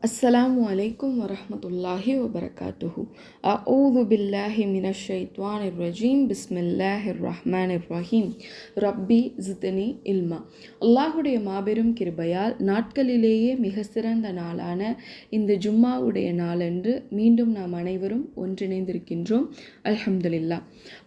அஸ்ஸலாமு அலைக்கும் வரஹ்மத்துல்லாஹி வபரகாத்துஹு. அஊது பில்லாஹி மினஷ் ஷைத்வானிர் ரஜீம். பிஸ்மில்லாஹிர் ரஹ்மானிர் ரஹீம். ரப்பி ஜித்னி இல்மா. அல்லாஹுடைய மாபெரும் கிருபையால் நாட்களிலேயே மிக சிறந்த நாளான இந்த ஜும்மாவுடைய நாளன்று மீண்டும் நாம் அனைவரும் ஒன்றிணைந்திருக்கின்றோம். அல்ஹம்துலில்லாஹ்.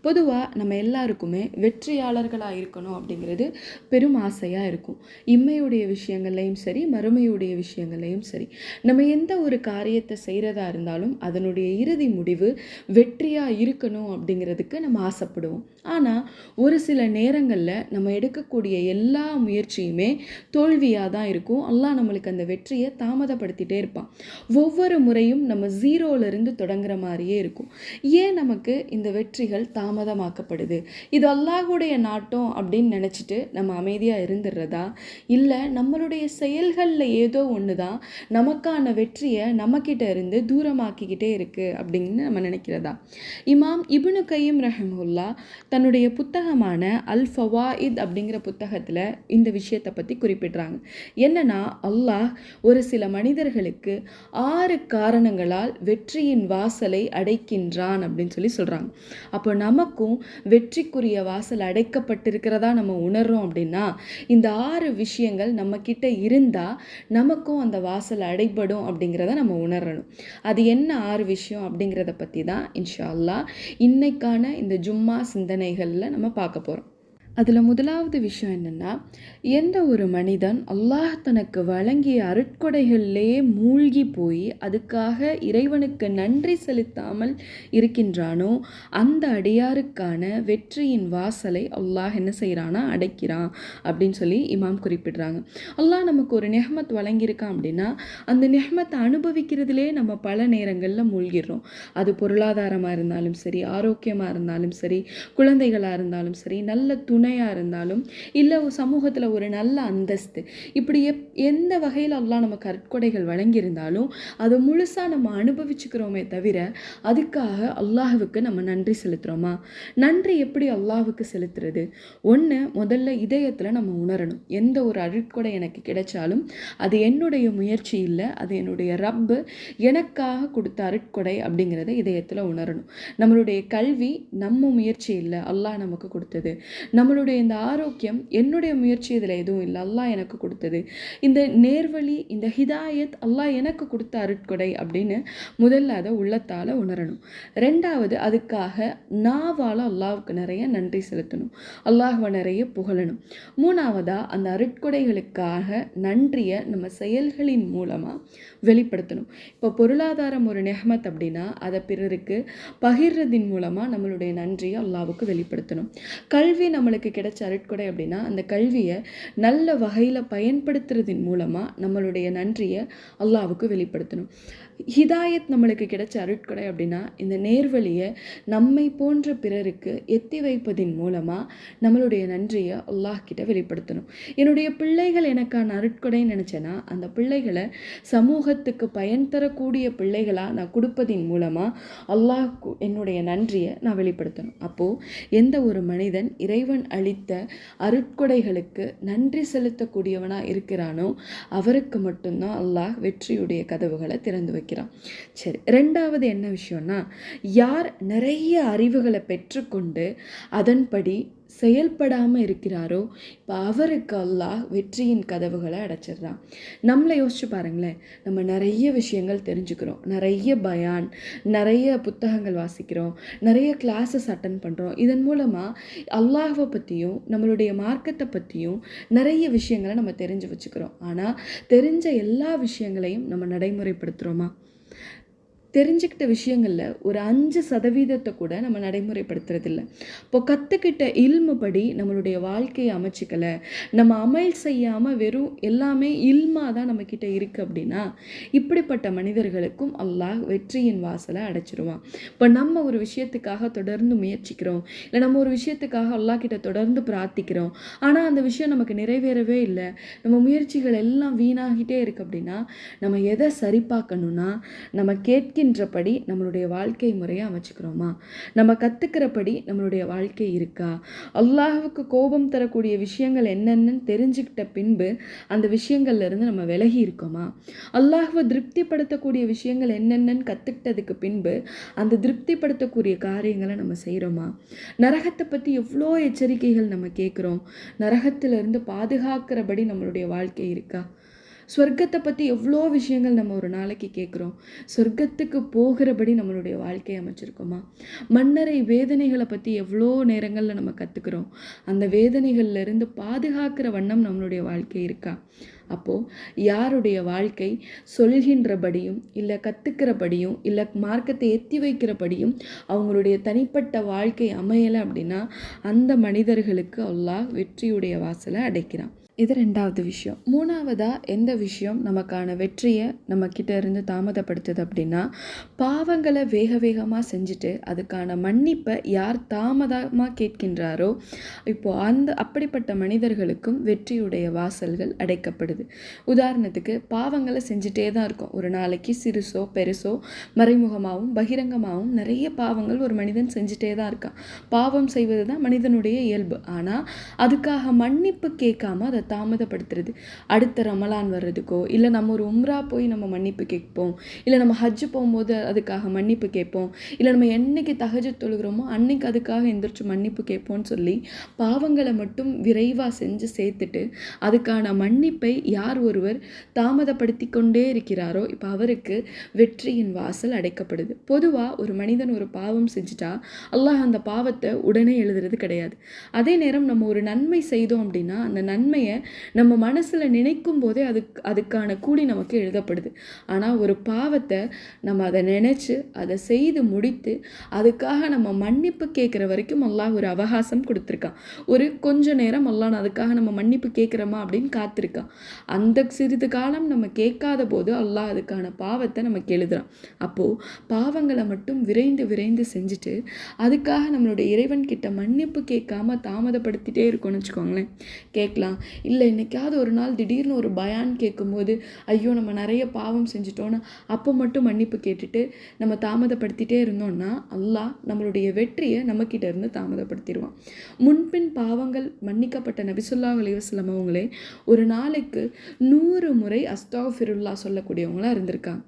பொதுவாக நம்ம எல்லாருக்குமே வெற்றியாளர்களாக இருக்கணும் அப்படிங்கிறது பெரும் ஆசையாக இருக்கும். இம்மையுடைய விஷயங்கள்லையும் சரி, மறுமையுடைய விஷயங்கள்லையும் சரி, நம்ம எந்த ஒரு காரியத்தை செய்கிறதா இருந்தாலும் அதனுடைய இறுதி முடிவு வெற்றியாக இருக்கணும் அப்படிங்கிறதுக்கு நம்ம ஆசைப்படுவோம். ஆனால் ஒரு சில நேரங்களில் நம்ம எடுக்கக்கூடிய எல்லா முயற்சியுமே தோல்வியாக தான் இருக்கும். அல்லாஹ் நம்மளுக்கு அந்த வெற்றியை தாமதப்படுத்திகிட்டே இருப்பான். ஒவ்வொரு முறையும் நம்ம ஜீரோலேருந்து தொடங்குற மாதிரியே இருக்கும். ஏன் நமக்கு இந்த வெற்றிகள் தாமதமாக்கப்படுது? இது அல்லாஹுடைய நாட்டம் அப்படின்னு நினச்சிட்டு நம்ம அமைதியாக இருந்துடுறதா, இல்லை நம்மளுடைய செயல்களில் ஏதோ ஒன்று தான் நமக்கான வெற்றியை நம்மக்கிட்ட இருந்து தூரமாக்கிக்கிட்டே இருக்குது அப்படின்னு நம்ம நினைக்கிறதா? இமாம் இப்னு கையிம் ரஹிமஹுல்லா தன்னுடைய புத்தகமான அல் ஃபவாயித் அப்படிங்கிற புத்தகத்தில் இந்த விஷயத்தை பற்றி குறிப்பிட்றாங்க. என்னன்னா, அல்லாஹ் ஒரு சில மனிதர்களுக்கு 6 காரணங்களால் வெற்றியின் வாசலை அடைக்கின்றான் அப்படின்னு சொல்கிறாங்க. அப்போ நமக்கும் வெற்றிக்குரிய வாசல் அடைக்கப்பட்டிருக்கிறதா நம்ம உணர்றோம் அப்படின்னா, இந்த 6 விஷயங்கள் நம்ம கிட்ட இருந்தால் நமக்கும் அந்த வாசல் அடைபடும் அப்படிங்கிறத நம்ம உணரணும். அது என்ன 6 விஷயம் அப்படிங்கிறத பற்றி தான் இன்ஷா அல்லாஹ் இன்னைக்கான இந்த ஜும்மா சிந்தனைகளில் நம்ம பார்க்க போகிறோம். அதில் முதலாவது விஷயம் என்னென்னா, எந்த ஒரு மனிதன் அல்லாஹ் தனக்கு வழங்கிய அருட்கொடைகளிலே மூழ்கி போய் அதுக்காக இறைவனுக்கு நன்றி செலுத்தாமல் இருக்கின்றானோ அந்த அடியாருக்கான வெற்றியின் வாசலை அல்லாஹ் என்ன செய்கிறானா அடைக்கிறான் அப்படின்னு சொல்லி இமாம் குறிப்பிடுறாங்க. அல்லாஹ் நமக்கு ஒரு நெஹ்மத் வழங்கியிருக்கான் அப்படின்னா அந்த நெஹ்மத்தை அனுபவிக்கிறதுலே நம்ம பல நேரங்களில் மூழ்கிடுறோம். அது பொருளாதாரமாக இருந்தாலும் சரி, ஆரோக்கியமாக இருந்தாலும் சரி, குழந்தைகளாக இருந்தாலும் சரி, நல்ல துணையாக இருந்தாலும் இல்லை சமூகத்தில் ஒரு நல்ல அந்தஸ்து, இப்படி எந்த வகையில் அல்லாஹ் நமக்கு அருட்கொடைகள் வழங்கியிருந்தாலும் அதை முழுசாக நம்ம அனுபவிச்சுக்கிறோமே தவிர அதுக்காக அல்லாஹுவுக்கு நம்ம நன்றி செலுத்துகிறோமா? நன்றி எப்படி அல்லாஹுக்கு செலுத்துறது? ஒன்று, முதல்ல இதயத்தில் நம்ம உணரணும், எந்த ஒரு அருட்கொடை எனக்கு கிடைச்சாலும் அது என்னுடைய முயற்சி இல்லை, அது என்னுடைய ரப்பு எனக்காக கொடுத்த அருட்கொடை அப்படிங்கிறத இதயத்தில் உணரணும். நம்மளுடைய கல்வி நம்ம முயற்சி இல்லை, அல்லாஹ் நமக்கு கொடுத்தது. நம்மளுடைய இந்த ஆரோக்கியம் என்னுடைய முயற்சி இதில் எதுவும் இல்லை, அல்லாஹ் எனக்கு கொடுத்தது. இந்த நேர்வழி, இந்த ஹிதாயத் அல்லாஹ் எனக்கு கொடுத்த அருட்கொடை அப்படின்னு முதல்ல அதை உள்ளத்தால் உணரணும். ரெண்டாவது, அதுக்காக நாவால் அல்லாஹ்வுக்கு நிறைய நன்றி செலுத்தணும், அல்லாஹ்வை நிறைய புகழணும். மூணாவதாக, அந்த அருட்கொடைகளுக்காக நன்றியை நம்ம செயல்களின் மூலமாக வெளிப்படுத்தணும். இப்போ பொருளாதாரம் ஒரு நெஹ்மத் அப்படின்னா அதை பிறருக்கு பகிர்றதின் மூலமாக நம்மளுடைய நன்றியை அல்லாஹ்வுக்கு வெளிப்படுத்தணும். கல்வி நம்மளுக்கு கிடைச்ச அருட்கொடை அப்படின்னா அந்த கல்வியை நல்ல வகையில் பயன்படுத்துறதின் மூலமாக நம்மளுடைய நன்றியை அல்லாஹ்வுக்கு வெளிப்படுத்தணும். ஹிதாயத் நம்மளுக்கு கிடைச்ச அருட்கொடை அப்படின்னா இந்த நேர்வழியை நம்மை போன்ற பிறருக்கு எத்தி வைப்பதின் மூலமாக நம்மளுடைய நன்றியை அல்லாஹ் கிட்ட வெளிப்படுத்தணும். என்னுடைய பிள்ளைகள் எனக்கான அருட்கொடைன்னு நினச்சேன்னா அந்த பிள்ளைகளை சமூகத்துக்கு பயன் தரக்கூடிய பிள்ளைகளாக நான் கொடுப்பதின் மூலமாக அல்லாஹ் என்னுடைய நன்றியை நான் வெளிப்படுத்தணும். அப்போது எந்த ஒரு மனிதன் இறைவன் அளித்த அருட்கொடைகளுக்கு நன்றி செலுத்தக்கூடியவனாக இருக்கிறானோ அவருக்கு மட்டும்தான் அல்லாஹ் வெற்றியுடைய கதவுகளை திறந்து வைக்கிறான். சரி, ரெண்டாவது என்ன விஷயம்னா, யார் நிறைய அறிவுகளை பெற்றுக்கொண்டு அதன்படி செயல்படாமல் இருக்கிறாரோ இப்போ அவருக்கு அல்லாஹ் வெற்றியின் கதவுகளை அடைச்சிடுறான். நம்மளை யோசிச்சு பாருங்களேன், நம்ம நிறைய விஷயங்கள் தெரிஞ்சுக்கிறோம், நிறைய பயான், நிறைய புத்தகங்கள் வாசிக்கிறோம், நிறைய கிளாஸஸ் அட்டன் பண்ணுறோம். இதன் மூலமாக அல்லாஹ்வை பற்றியும் நம்மளுடைய மார்க்கத்தை பற்றியும் நிறைய விஷயங்களை நம்ம தெரிஞ்சு வச்சுக்கிறோம். ஆனால் தெரிஞ்ச எல்லா விஷயங்களையும் நம்ம நடைமுறைப்படுத்துகிறோமா? தெரிஞ்சுக்கிட்ட விஷயங்களில் ஒரு 5% கூட நம்ம நடைமுறைப்படுத்துறதில்லை. இப்போ கற்றுக்கிட்ட இல்மு படி நம்மளுடைய வாழ்க்கையை அமைச்சிக்கலை, நம்ம அமல் செய்யாமல் வெறும் எல்லாமே இல்மாக தான் நம்மக்கிட்ட இருக்குது அப்படின்னா இப்படிப்பட்ட மனிதர்களுக்கும் அல்லாஹ் வெற்றியின் வாசலை அடைச்சிருவான். இப்போ நம்ம ஒரு விஷயத்துக்காக தொடர்ந்து முயற்சிக்கிறோம், இல்லை நம்ம ஒரு விஷயத்துக்காக அல்லாஹ் கிட்ட தொடர்ந்து பிரார்த்திக்கிறோம், ஆனால் அந்த விஷயம் நமக்கு நிறைவேறவே இல்லை, நம்ம முயற்சிகள் எல்லாம் வீணாகிட்டே இருக்குது அப்படின்னா நம்ம எதை சரி பார்க்கணுன்னா, நம்ம கேட்க நினைக்கின்றபடி நம்மளுடைய வாழ்க்கை முறையை அமைச்சுக்கிறோமா? நம்ம கற்றுக்கிறபடி நம்மளுடைய வாழ்க்கை இருக்கா? அல்லாஹ்வுக்கு கோபம் தரக்கூடிய விஷயங்கள் என்னென்னு தெரிஞ்சுக்கிட்ட பின்பு அந்த விஷயங்கள்லேருந்து நம்ம விலகி இருக்கோமா? அல்லாஹ்வை திருப்திப்படுத்தக்கூடிய விஷயங்கள் என்னென்னு கற்றுக்கிட்டதுக்கு பின்பு அந்த திருப்திப்படுத்தக்கூடிய காரியங்களை நம்ம செய்கிறோமா? நரகத்தை பற்றி எவ்வளோ எச்சரிக்கைகள் நம்ம கேட்குறோம். நரகத்திலிருந்து பாதுகாக்கிறபடி நம்மளுடைய வாழ்க்கை இருக்கா? சொர்க்கத்தை பற்றி எவ்வளோ விஷயங்கள் நம்ம ஒரு நாளைக்கு கேட்குறோம். சொர்க்கத்துக்கு போகிறபடி நம்மளுடைய வாழ்க்கையை அமைச்சிருக்கோமா? மன்னரை வேதனைகளை பற்றி எவ்வளோ நேரங்களில் நம்ம கற்றுக்குறோம். அந்த வேதனைகள்லேருந்து பாதுகாக்கிற வண்ணம் நம்மளுடைய வாழ்க்கை இருக்கா? அப்போது யாருடைய வாழ்க்கை சொல்கின்றபடியும் இல்லை கற்றுக்கிறபடியும் இல்லை மார்க்கத்தை எத்தி வைக்கிறபடியும் அவங்களுடைய தனிப்பட்ட வாழ்க்கை அமையலை அப்படின்னா அந்த மனிதர்களுக்கு அல்லாஹ் வெற்றியுடைய வாசலை அடைக்கிறான். இது 2வது விஷயம். 3வதாக எந்த விஷயம் நமக்கான வெற்றியை நம்மக்கிட்ட இருந்து தாமதப்படுத்துது அப்படின்னா, பாவங்களை வேக வேகமாக செஞ்சுட்டு அதுக்கான மன்னிப்பை யார் தாமதமாக கேட்கின்றாரோ இப்போது அப்படிப்பட்ட மனிதர்களுக்கும் வெற்றியுடைய வாசல்கள் அடைக்கப்படுது. உதாரணத்துக்கு பாவங்களை செஞ்சுட்டே தான் இருக்கும். ஒரு நாளைக்கு சிறுசோ பெருசோ மறைமுகமாகவும் பகிரங்கமாகவும் நிறைய பாவங்கள் ஒரு மனிதன் செஞ்சுட்டே தான் இருக்கான். பாவம் செய்வது தான் மனிதனுடைய இயல்பு. ஆனால் அதுக்காக மன்னிப்பு கேட்காம அதை தாமதப்படுத்துறது. அடுத்த ரமலான் வர்றதுக்கோ இல்லை நம்ம ஒரு உம்ரா போய் நம்ம மன்னிப்பு கேட்போம், இல்லை நம்ம ஹஜ்ஜு போகும்போது அதுக்காக மன்னிப்பு கேட்போம், இல்லை நம்ம என்னைக்கு தஹஜ்ஜுத் தொழுகிறோமோ அன்னைக்கு அதுக்காக எந்திரிச்சு மன்னிப்பு கேட்போம்னு சொல்லி பாவங்களை மட்டும் விரைவாக செஞ்சு சேர்த்துட்டு அதுக்கான மன்னிப்பை யார் ஒருவர் தாமதப்படுத்தி கொண்டே இருக்கிறாரோ இப்போ அவருக்கு வெற்றியின் வாசல் அடைக்கப்படுது. பொதுவாக ஒரு மனிதன் ஒரு பாவம் செஞ்சுட்டா அல்லாஹ் அந்த பாவத்தை உடனே எழுதுறது கிடையாது. அதே நேரம் நம்ம ஒரு நன்மை செய்தோம் அப்படின்னா அந்த நன்மையை நம்ம மனசில் நினைக்கும் போதே அதுக்கான கூலி நமக்கு எழுதப்படுது. ஆனால் ஒரு பாவத்தை நம்ம அதை நினச்சி அதை செய்து முடித்து அதுக்காக நம்ம மன்னிப்பு கேட்குற வரைக்கும் அல்லாஹ் ஒரு அவகாசம் கொடுத்துருக்கான். ஒரு கொஞ்ச நேரம் அல்லாஹ் அதுக்காக நம்ம மன்னிப்பு கேட்குறோமா அப்படின்னு காத்திருக்கான். அந்த சிறிது காலம் நம்ம கேட்காத போது அல்லாஹ் அதுக்கான பாவத்தை நமக்கு எழுதுறான். அப்போது பாவங்களை மட்டும் விரைந்து விரைந்து செஞ்சுட்டு அதுக்காக நம்மளுடைய இறைவன்கிட்ட மன்னிப்பு கேட்காம தாமதப்படுத்திட்டே இருக்கோம்னு வச்சுக்கோங்களேன். கேட்கலாம், இல்லை என்னைக்காவது ஒரு நாள் திடீர்னு ஒரு பயான் கேட்கும்போது ஐயோ நம்ம நிறைய பாவம் செஞ்சிட்டோன்னு அப்போ மட்டும் மன்னிப்பு கேட்டுட்டு நம்ம தாமதப்படுத்திட்டே இருந்தோம்னா அல்லாஹ் நம்மளுடைய வெற்றியை நம்மக்கிட்ட இருந்து தாமதப்படுத்திடுவான். முன்பின் பாவங்கள் மன்னிக்கப்பட்ட நபி ஸல்லல்லாஹு அலைஹி வஸல்லம் அவங்களே ஒரு நாளைக்கு 100 முறை அஸ்தக்ஃபிருல்லாஹ் சொல்லக்கூடியவங்களாக இருந்திருக்காங்க.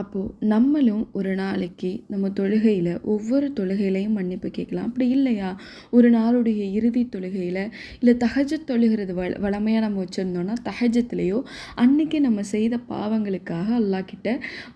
அப்போது நம்மளும் ஒரு நாளைக்கு நம்ம தொழுகையில் ஒவ்வொரு தொழுகையிலையும் மன்னிப்பு கேட்கலாம். அப்படி இல்லையா ஒரு நாளுடைய இறுதி தொழுகையில் இல்லை தஹஜ்ஜுத் தொழுகிறது வழமையாக நம்ம வச்சுருந்தோன்னா தஹஜ்ஜுத்லேயோ அன்றைக்கி நம்ம செய்த பாவங்களுக்காக அல்லாஹ் கிட்ட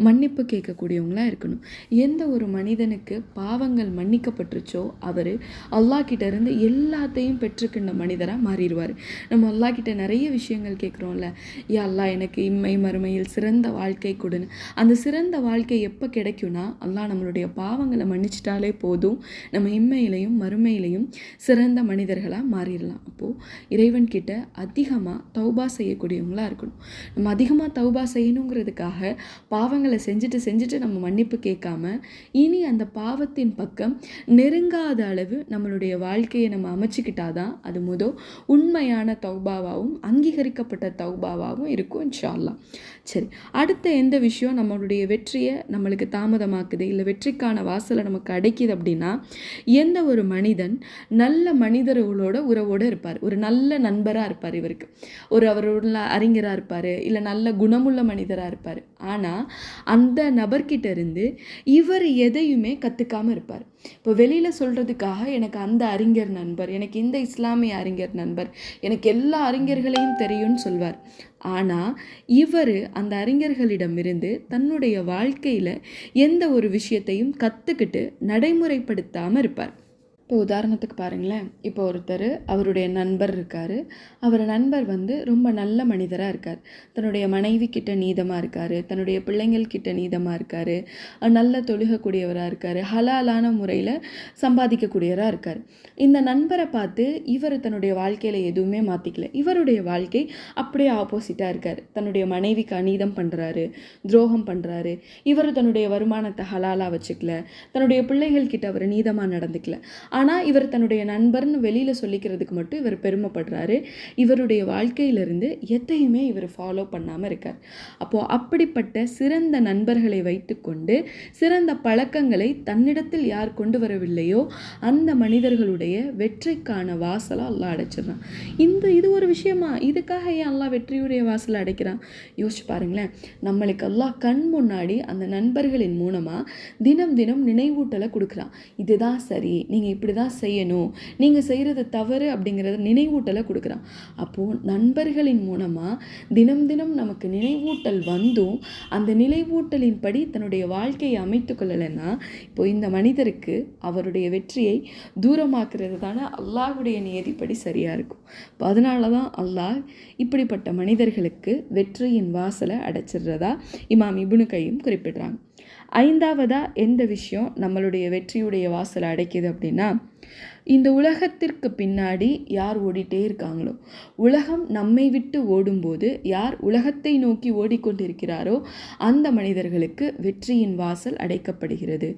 மன்னிப்பு கேட்கக்கூடியவங்களாக இருக்கணும். எந்த ஒரு மனிதனுக்கு பாவங்கள் மன்னிக்கப்பட்டுருச்சோ அவர் அல்லாஹ் கிட்ட இருந்து எல்லாத்தையும் பெற்றுக்கின்ற மனிதராக மாறிடுவார். நம்ம அல்லாஹ் கிட்ட நிறைய விஷயங்கள் கேட்குறோம்ல, யா அல்லாஹ் எனக்கு இம்மை மறுமையில் சிறந்த வாழ்க்கை கொடுன்னு. அந்த சிறந்த வாழ்க்கை எப்போ கிடைக்கும்னா அல்லாஹ் நம்மளுடைய பாவங்களை மன்னிச்சிட்டாலே போதும், நம்ம இம்மையிலையும் மறுமையிலையும் சிறந்த மனிதர்களாக மாறிடலாம். அப்போது இறைவன்கிட்ட அதிகமாக தௌபா செய்யக்கூடியவங்களாக இருக்கணும். நம்ம அதிகமாக தௌபா செய்யணுங்கிறதுக்காக பாவங்களை செஞ்சுட்டு நம்ம மன்னிப்பு கேட்காம இனி அந்த பாவத்தின் பக்கம் நெருங்காத அளவு நம்மளுடைய வாழ்க்கையை நம்ம அமைச்சிக்கிட்டாதான் அது உண்மையான தௌபாவாகவும் அங்கீகரிக்கப்பட்ட தௌபாவாகவும் இருக்கும் இன்ஷா அல்லாஹ். சரி, அடுத்த எந்த விஷயம் நம்மளுடைய வெற்றியை நம்மளுக்கு தாமதமாக்குது இல்லை வெற்றிக்கான வாசலை நமக்கு அடைக்குது அப்படின்னா, எந்த ஒரு மனிதன் நல்ல மனிதர்களோட உறவோடு இருப்பார், ஒரு நல்ல நண்பராக இருப்பார், இவருக்கு அவரோட அறிஞராக இருப்பார், இல்லை நல்ல குணமுள்ள மனிதராக இருப்பார். ஆனால் அந்த நபர்கிட்ட இருந்து இவர் எதையுமே கற்றுக்காமல் இருப்பார். இப்போ வெளியில் சொல்கிறதுக்காக எனக்கு அந்த அறிஞர் நண்பர், எனக்கு இந்த இஸ்லாமிய அறிஞர் நண்பர், எனக்கு எல்லா அறிஞர்களையும் தெரியும்னு சொல்வார். ஆனால் இவர் அந்த அறிஞர்களிடமிருந்து தன்னுடைய வாழ்க்கையில் எந்த ஒரு விஷயத்தையும் கற்றுக்கிட்டு நடைமுறைப்படுத்தாமல் இருப்பார். இப்போ உதாரணத்துக்கு பாருங்களேன், இப்போ ஒருத்தர் அவருடைய நண்பர் இருக்கார். அவர் நண்பர் ரொம்ப நல்ல மனிதராக இருக்கார். தன்னுடைய மனைவி கிட்ட நீதமாக இருக்கார், தன்னுடைய பிள்ளைங்கள் கிட்ட நீதமாக இருக்கார், நல்ல தொழுகக்கூடியவராக இருக்கார், ஹலாலான முறையில் சம்பாதிக்கக்கூடியவராக இருக்கார். இந்த நண்பரை பார்த்து இவர் தன்னுடைய வாழ்க்கையில் எதுவுமே மாற்றிக்கல. இவருடைய வாழ்க்கை அப்படியே ஆப்போசிட்டாக இருக்கார். தன்னுடைய மனைவிக்கு அநீதம் பண்ணுறாரு, துரோகம் பண்ணுறாரு. இவர் தன்னுடைய வருமானத்தை ஹலாலாக வச்சுக்கல, தன்னுடைய பிள்ளைகள் கிட்ட அவர் நீதமாக நடந்துக்கல. ஆனால் இவர் தன்னுடைய நண்பர்னு வெளியில் சொல்லிக்கிறதுக்கு மட்டும் இவர் பெருமைப்படுறாரு. இவருடைய வாழ்க்கையிலிருந்து எதையுமே இவர் ஃபாலோ பண்ணாமல் இருக்கார். அப்போது அப்படிப்பட்ட சிறந்த நண்பர்களை வைத்துக்கொண்டு சிறந்த பழக்கங்களை தன்னிடத்தில் யார் கொண்டு வரவில்லையோ அந்த மனிதர்களுடைய வெற்றிக்கான வாசலை அல்லாஹ் அடைச்சிடறான். இது ஒரு விஷயமா? இதுக்காக ஏன் அல்லாஹ் வெற்றியுடைய வாசலை அடைக்கிறான்? யோசிச்சு பாருங்களேன். நம்மளுக்கு அல்லாஹ் கண் முன்னாடி அந்த நண்பர்களின் மூலமாக தினம் தினம் நினைவூட்டலை கொடுக்குறான். இதுதான் சரி, நீங்கள் இப்படி தான் செய்யணும், நீங்கள் செய்கிறது தவறு அப்படிங்கிறத நினைவூட்டலை கொடுக்குறான். அப்போது நண்பர்களின் மூலமாக தினம் தினம் நமக்கு நினைவூட்டல் வந்தும் அந்த நினைவூட்டலின் படி தன்னுடைய வாழ்க்கையை அமைத்து கொள்ளலைன்னா இப்போ இந்த மனிதருக்கு அவருடைய வெற்றியை தூரமாக்குறது தானே அல்லாஹுடைய நியதிப்படி சரியாக இருக்கும். அதனால தான் அல்லாஹ் இப்படிப்பட்ட மனிதர்களுக்கு வெற்றியின் வாசலை அடைச்சிடுறதா இமாம் இப்னு கையும் குறிப்பிடுறாங்க. ஐந்தாவதாக எந்த விஷயம் நம்மளுடைய வெற்றியுடைய வாசலை அடைக்குது அப்படின்னா, இந்த உலகத்திற்கு பின்னாடி யார் ஓடிட்டே இருக்காங்களோ, உலகம் நம்மை விட்டு ஓடும்போது யார் உலகத்தை நோக்கி ஓடிக்கொண்டிருக்கிறாரோ அந்த மனிதர்களுக்கு வெற்றியின் வாசல் அடைக்கப்படுகிறது.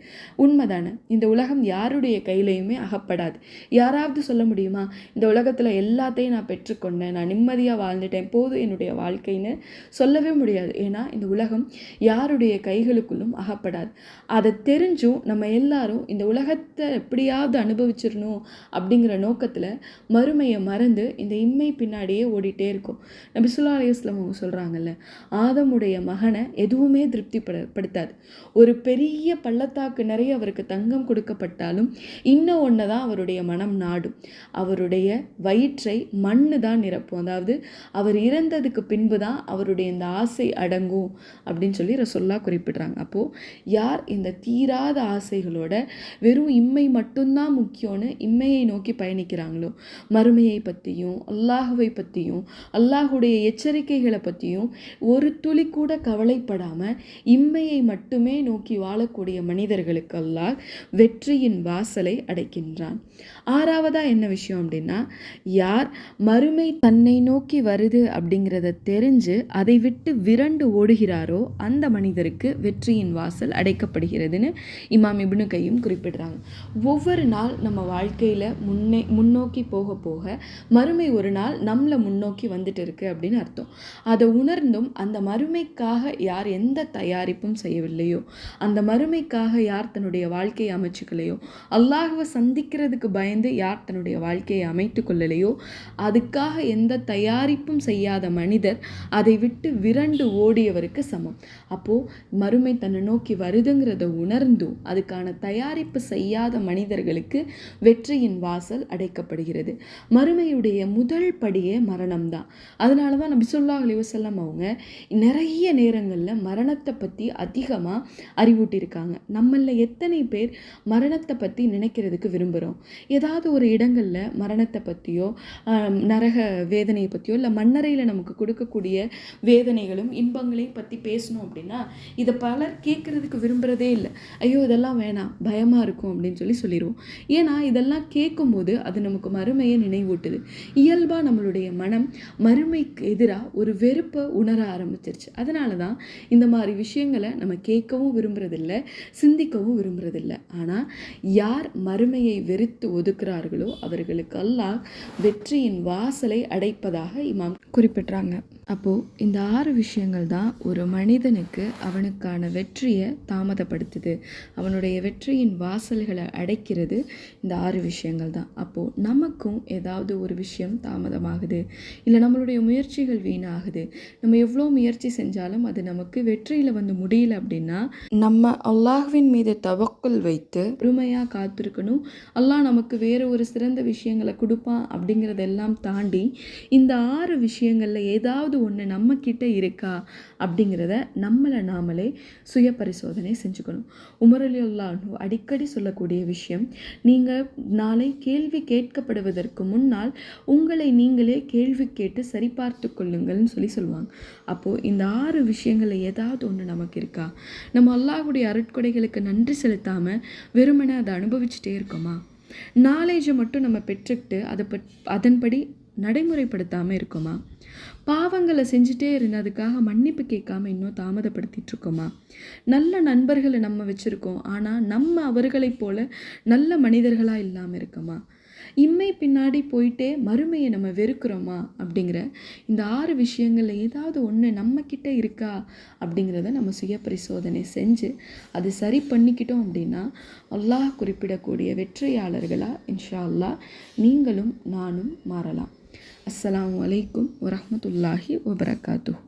உண்மைதானே? இந்த உலகம் யாருடைய கையிலையுமே அகப்படாது. யாராவது சொல்ல முடியுமா, இந்த உலகத்தில் எல்லாத்தையும் நான் பெற்றுக்கொண்டேன், நான் நிம்மதியாக வாழ்ந்துட்டேன், போதும் என்னுடைய வாழ்க்கைன்னு சொல்லவே முடியாது. ஏன்னா இந்த உலகம் யாருடைய கைகளுக்குள்ளும் அகப்படாது. அதை தெரிஞ்சும் நம்ம எல்லாரும் இந்த உலகத்தை எப்படியாவது அனுபவிச்சிடணும் அப்படிங்கிற நோக்கத்தில் மறுமையை மறந்து இந்த இம்மை பின்னாடியே ஓடிட்டே இருக்கும். நபி ஸல்லல்லாஹு அலைஹி வஸல்லம் அவங்க சொல்கிறாங்கல்ல, ஆதமுடைய மகனை எதுவுமே திருப்திப்படுத்தாது. ஒரு பெரிய பள்ளத்தாக்கு நிறைய அவருக்கு தங்கம் கொடுக்கப்பட்டாலும் இன்னும் ஒன்று தான் அவருடைய மனம் நாடும். அவருடைய வயிற்றை மண்ணு தான் நிரப்பும். அதாவது அவர் இறந்ததுக்கு பின்பு தான் அவருடைய இந்த ஆசை அடங்கும் அப்படின்னு சொல்லி ரசூலுல்லாஹ் குறிப்பிடுறாங்க. அப்போது யார் இந்த தீராத ஆசைகளோட வெறும் இம்மை மட்டும்தான் முக்கியம்னு இம்மையை நோக்கி பயணிக்கிறாங்களோ, மறுமையை பற்றியும் அல்லாஹுவை பற்றியும் அல்லாஹுடைய எச்சரிக்கைகளை பற்றியும் ஒரு துளி கூட கவலைப்படாமல் இம்மையை மட்டுமே நோக்கி வாழக்கூடிய மனிதர்களுக்கு அல்லாஹ் வெற்றியின் வாசலை அடைக்கின்றான். ஆறாவதாக என்ன விஷயம் அப்படின்னா, யார் மறுமை தன்னை நோக்கி வருது அப்படிங்கிறத தெரிஞ்சு அதை விட்டு விரண்டு ஓடுகிறாரோ அந்த மனிதருக்கு வெற்றியின் வாசல் அடைக்கப்படுகிறதுன்னு இமாம் இப்னு கையும் குறிப்பிடுறாங்க. ஒவ்வொரு நாள் நம்ம வாழ்க்கையில் முன்னோக்கி போக போக மறுமை ஒரு நாள் நம்மளை முன்னோக்கி வந்துட்டு இருக்கு அப்படின்னு அர்த்தம். அதை உணர்ந்தும் அந்த மறுமைக்காக யார் எந்த தயாரிப்பும் செய்யவில்லையோ, அந்த மறுமைக்காக யார் தன்னுடைய வாழ்க்கையை அமைச்சுக்கலையோ, அல்லாஹ்வை சந்திக்கிறதுக்கு பயந்து யார் தன்னுடைய வாழ்க்கையை அமைத்து கொள்ளலையோ, அதுக்காக எந்த தயாரிப்பும் செய்யாத மனிதர் அதை விட்டு விரண்டு ஓடியவருக்கு சமம். அப்போது மறுமை தன்னை நோக்கி வருதுங்கிறத உணர்ந்தும் அதுக்கான தயாரிப்பு செய்யாத மனிதர்களுக்கு வெற்றியின் வாசல் அடைக்கப்படுகிறது. மறுமையுடைய முதல் படியே மரணம் தான். அதனால தான் நபி ஸல்லல்லாஹு அலைஹி வஸல்லம் அவங்க நிறைய நேரங்களில் மரணத்தை பற்றி அதிகமாக அறிவூட்டியிருக்காங்க. நம்மள எத்தனை பேர் மரணத்தை பற்றி நினைக்கிறதுக்கு விரும்புகிறோம்? ஏதாவது ஒரு இடங்களில் மரணத்தை பற்றியோ நரக வேதனையை பற்றியோ இல்லை மண்ணறையில் நமக்கு கொடுக்கக்கூடிய வேதனைகளும் இன்பங்களையும் பற்றி பேசணும் அப்படின்னா இதை பலர் கேட்குறதுக்கு விரும்புகிறதே இல்லை. ஐயோ இதெல்லாம் வேணாம், பயமாக இருக்கும் அப்படின்னு சொல்லிடுவோம். ஏன்னா இதெல்லாம் கேட்கும்போது அது நமக்கு மறுமையை நினைவூட்டுது. இயல்பாக நம்மளுடைய மனம் மறுமைக்கு எதிராக ஒரு வெறுப்பை உணர ஆரம்பிச்சிருச்சு. அதனால தான் இந்த மாதிரி விஷயங்களை நம்ம கேட்கவும் விரும்புறதில்லை, சிந்திக்கவும் விரும்புறதில்லை. ஆனால் யார் மறுமையை வெறுத்து ஒதுக்குறார்களோ அவர்களுக்கு அல்லாஹ் வெற்றியின் வாசலை அடைப்பதாக இமாம் குறிப்பிட்றாங்க. அப்போது இந்த 6 விஷயங்கள் தான் ஒரு மனிதனுக்கு அவனுக்கான வெற்றியை தாமதப்படுத்துது, அவனுடைய வெற்றியின் வாசல்களை அடைக்கிறது இந்த 6 விஷயங்கள் தான். அப்போது நமக்கும் ஏதாவது ஒரு விஷயம் தாமதமாகுது, இல்லை நம்மளுடைய முயற்சிகள் வீணாகுது, நம்ம எவ்வளோ முயற்சி செஞ்சாலும் அது நமக்கு வெற்றியில் வந்து முடியல அப்படின்னா நம்ம அல்லாஹ்வின் மீது தவக்குல் வைத்து பொறுமையாக காத்திருக்கணும். அல்லாஹ் நமக்கு வேறு ஒரு சிறந்த விஷயங்களை கொடுப்பான் அப்படிங்கிறதெல்லாம் தாண்டி இந்த 6 விஷயங்களில் ஏதாவது ஒன்று நம்மக்கிட்ட இருக்கா அப்படிங்கிறத நம்மளை நாமளே சுய பரிசோதனை செஞ்சுக்கணும். உமர் ரலியல்லாஹு அன்ஹு அடிக்கடி சொல்லக்கூடிய விஷயம், நீங்கள் நாளை கேள்வி கேட்கப்படுவதற்கு முன்னால் உங்களை நீங்களே கேள்வி கேட்டு சரிபார்த்து கொள்ளுங்கள்னு சொல்லுவாங்க. அப்போது இந்த 6 விஷயங்களில் ஏதாவது ஒன்று நமக்கு இருக்கா? நம்ம அல்லாஹ்வுடைய அருட்கொடைகளுக்கு நன்றி செலுத்தாமல் வெறுமனே அதை அனுபவிச்சுட்டே இருக்கோமா? நாலேஜை மட்டும் நம்ம பெற்றுக்கிட்டு அதன்படி நடைமுறைப்படுத்தாமல் இருக்கோமா? பாவங்களை செஞ்சுட்டே இருந்ததுக்காக மன்னிப்பு கேட்காம இன்னும் தாமதப்படுத்திட்டு இருக்கோமா? நல்ல நண்பர்களை நம்ம வச்சுருக்கோம், ஆனால் நம்ம அவர்களைப் போல நல்ல மனிதர்களாக இல்லாமல் இருக்கோமா? இம்மை பின்னாடி போயிட்டே மறுமையை நம்ம வெறுக்கிறோமா? அப்படிங்கிற இந்த 6 விஷயங்களில் ஏதாவது ஒன்று நம்மக்கிட்ட இருக்கா அப்படிங்கிறத நம்ம சுய பரிசோதனை செஞ்சு அதை சரி பண்ணிக்கிட்டோம் அப்படின்னா அல்லாஹ் குறிப்பிடக்கூடிய வெற்றியாளர்களாக இன்ஷா அல்லாஹ் நீங்களும் நானும் மாறலாம். அஸ்ஸலாமு அலைக்கும் வரஹ்மத்துல்லாஹி வபரகாத்துஹு.